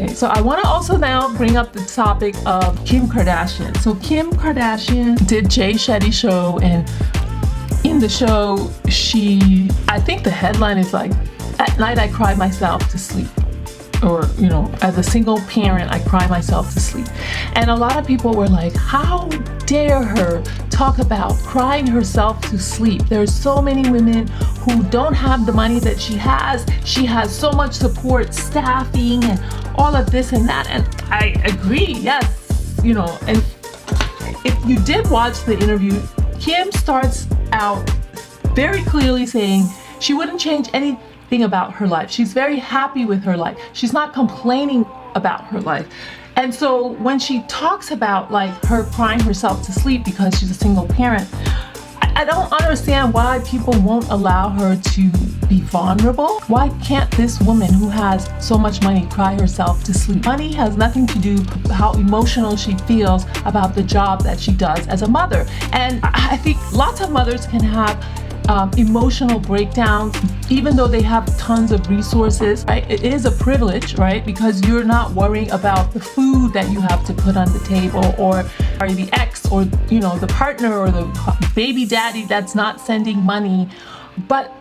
Okay, so I want to also now bring up the topic of Kim Kardashian. So Kim Kardashian did Jay Shetty's show, and in the show, I think the headline is like, "At night I cry myself to sleep." Or, as a single parent, I cry myself to sleep. And a lot of people were like, how dare her talk about crying herself to sleep? There's so many women who don't have the money that she has. She has so much support, staffing, and all of this and that. And I agree, yes, and if you did watch the interview, Kim starts out very clearly saying she wouldn't change anything about her life. She's very happy with her life. She's not complaining about her life. And so when she talks about like her crying herself to sleep because she's a single parent, I don't understand why people won't allow her to be vulnerable. Why can't this woman who has so much money cry herself to sleep? Money has nothing to do with how emotional she feels about the job that she does as a mother. And I think lots of mothers can have emotional breakdowns, even though they have tons of resources, right? It is a privilege, right? Because you're not worrying about the food that you have to put on the table, or the ex, or the partner, or the baby daddy that's not sending money. But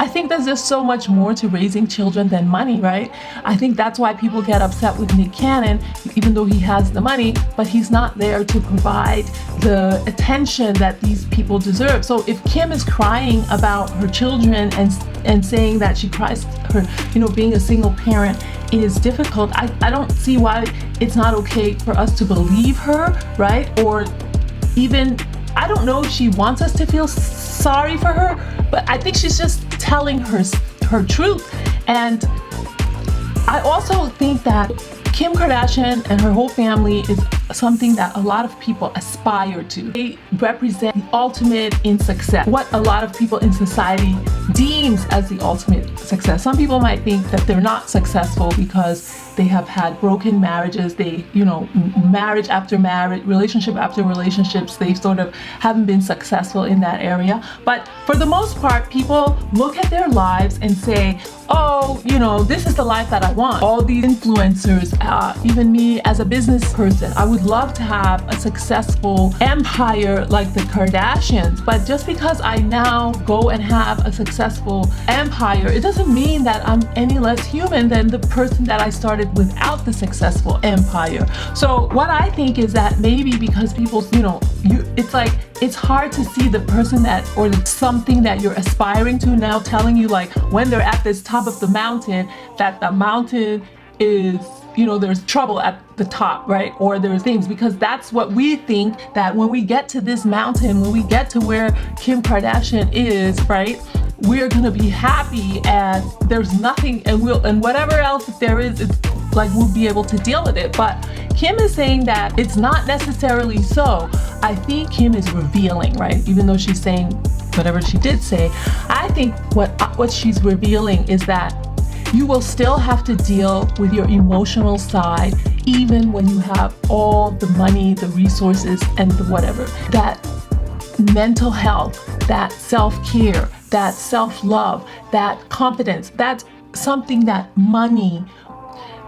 I think there's just so much more to raising children than money, right? I think that's why people get upset with Nick Cannon, even though he has the money, but he's not there to provide the attention that these people deserve. So if Kim is crying about her children and saying that she cries her, being a single parent is difficult, I don't see why it's not okay for us to believe her, right? Or even, I don't know if she wants us to feel sorry for her, but I think she's just telling her truth. And I also think that Kim Kardashian and her whole family is something that a lot of people aspire to. They represent the ultimate in success, what a lot of people in society deems as the ultimate success. Some people might think that they're not successful because they have had broken marriages. They, marriage after marriage, relationship after relationships, they sort of haven't been successful in that area. But for the most part, people look at their lives and say, oh, this is the life that I want. All these influencers, even me as a business person, I would love to have a successful empire like the Kardashians. But just because I now go and have a successful empire, it doesn't mean that I'm any less human than the person that I started without the successful empire. So what I think is that maybe because people, it's like, it's hard to see the person that, or something that you're aspiring to now telling you, like, when they're at this top of the mountain, that the mountain is, there's trouble at the top, right? Or there's things, because that's what we think, that when we get to this mountain, when we get to where Kim Kardashian is, right, we're gonna be happy, and there's nothing, and whatever else there is, it's like we'll be able to deal with it. But Kim is saying that it's not necessarily so. I think Kim is revealing, right? Even though she's saying whatever she did say, I think what she's revealing is that you will still have to deal with your emotional side, even when you have all the money, the resources, and the whatever. That mental health, that self-care, that self-love, that confidence, that's something that money,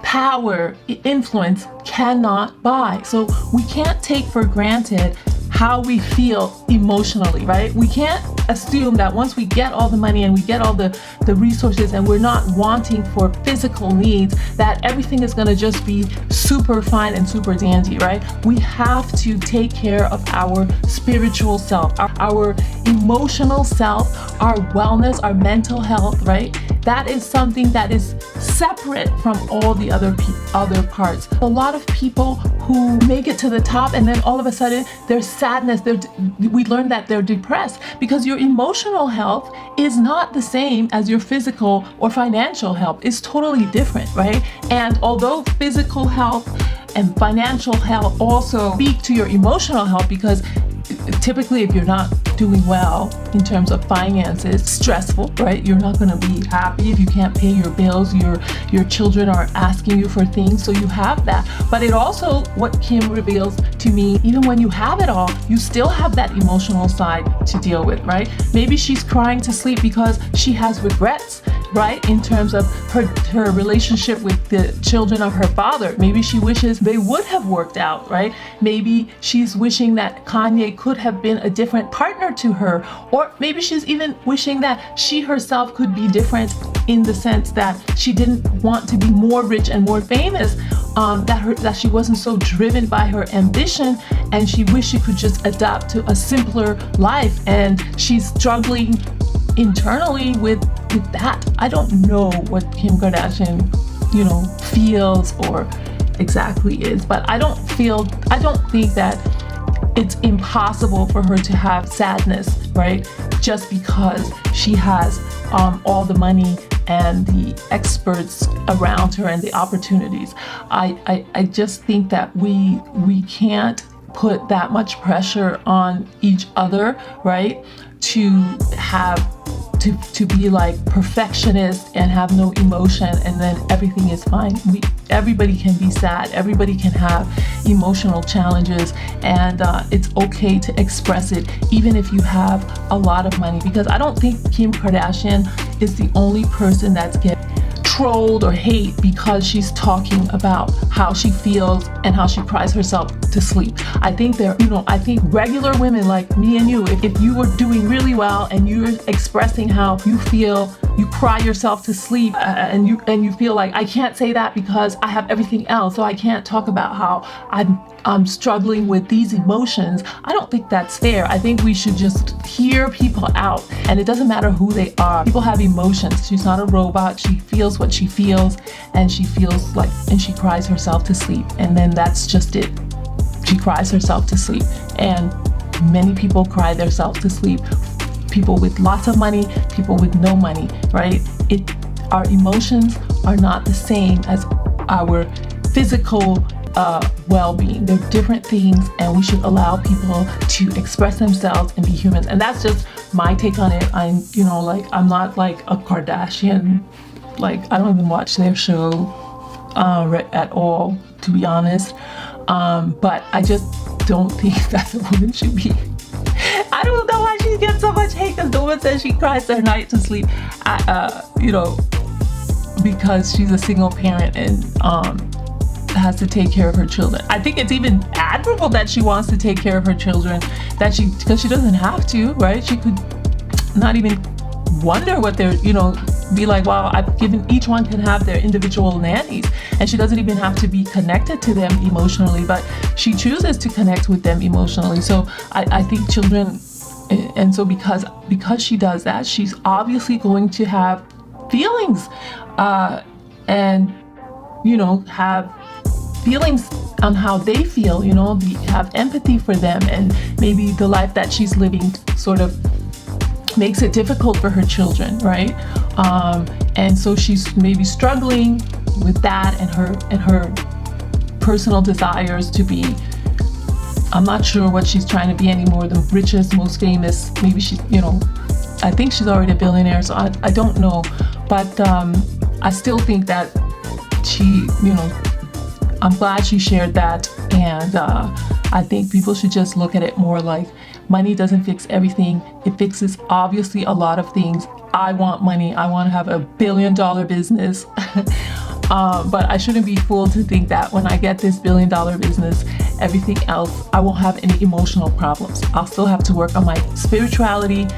power, influence cannot buy. So we can't take for granted how we feel emotionally, right? We can't assume that once we get all the money and we get all the resources and we're not wanting for physical needs, that everything is gonna just be super fine and super dandy, right? We have to take care of our spiritual self, our emotional self, our wellness, our mental health, right? That is something that is separate from all the other parts. A lot of people who make it to the top and then all of a sudden there's sadness, we learn that they're depressed, because your emotional health is not the same as your physical or financial health. It's totally different, right? And although physical health and financial health also speak to your emotional health, because typically if you're not doing well in terms of finances, stressful, right? You're not going to be happy if you can't pay your bills, your children are asking you for things, so you have that. But it also, what Kim reveals to me, even when you have it all, you still have that emotional side to deal with, right? Maybe she's crying to sleep because she has regrets right? In terms of her relationship with the children of her father. Maybe she wishes they would have worked out, right? Maybe she's wishing that Kanye could have been a different partner to her, or maybe she's even wishing that she herself could be different in the sense that she didn't want to be more rich and more famous, that she wasn't so driven by her ambition, and she wished she could just adapt to a simpler life, and she's struggling internally with that. I don't know what Kim Kardashian, feels or exactly is, but I don't think that it's impossible for her to have sadness, right? Just because she has all the money and the experts around her and the opportunities. I just think that we can't put that much pressure on each other, right? To be like perfectionist and have no emotion, and then everything is fine. Everybody can be sad, everybody can have emotional challenges, and it's okay to express it even if you have a lot of money, because I don't think Kim Kardashian is the only person that's getting trolled or hate because she's talking about how she feels and how she cries herself to sleep. I think I think regular women like me and you, if you were doing really well and you're expressing how you feel, you cry yourself to sleep, and you feel like, I can't say that because I have everything else, so I can't talk about how I'm struggling with these emotions. I don't think that's fair. I think we should just hear people out, and it doesn't matter who they are. People have emotions. She's not a robot. She feels what she feels, and she cries herself to sleep, and then that's just it. She cries herself to sleep, and many people cry themselves to sleep. People with lots of money, people with no money, right? Our emotions are not the same as our physical well-being. They're different things, and we should allow people to express themselves and be humans. And that's just my take on it. I'm not like a Kardashian. Like, I don't even watch their show at all, to be honest. But I just don't think that the woman should be. I don't know why she gets so much hate, because the woman says she cries her night to sleep. Because she's a single parent and has to take care of her children. I think it's even admirable that she wants to take care of her children, because she doesn't have to, right? She could not even wonder what they're, be like, wow, each one can have their individual nannies, and she doesn't even have to be connected to them emotionally, but she chooses to connect with them emotionally. So I think children, and so because she does that, she's obviously going to have feelings, and have feelings on how they feel, have empathy for them, and maybe the life that she's living sort of makes it difficult for her children, right? And so she's maybe struggling with that, and her personal desires to be, I'm not sure what she's trying to be anymore, the richest, most famous. Maybe she's, I think she's already a billionaire, so I don't know. But I still think that she, I'm glad she shared that, and I think people should just look at it more like money doesn't fix everything. It fixes obviously a lot of things. I want money. I want to have $1 billion business. But I shouldn't be fooled to think that when I get this $1 billion business, everything else, I won't have any emotional problems. I'll still have to work on my spirituality,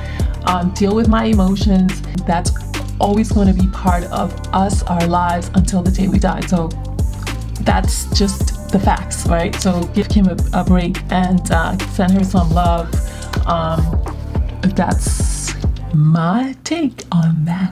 deal with my emotions. That's always going to be part of our lives until the day we die. So that's just the facts, right? So give Kim a break and send her some love. That's my take on that.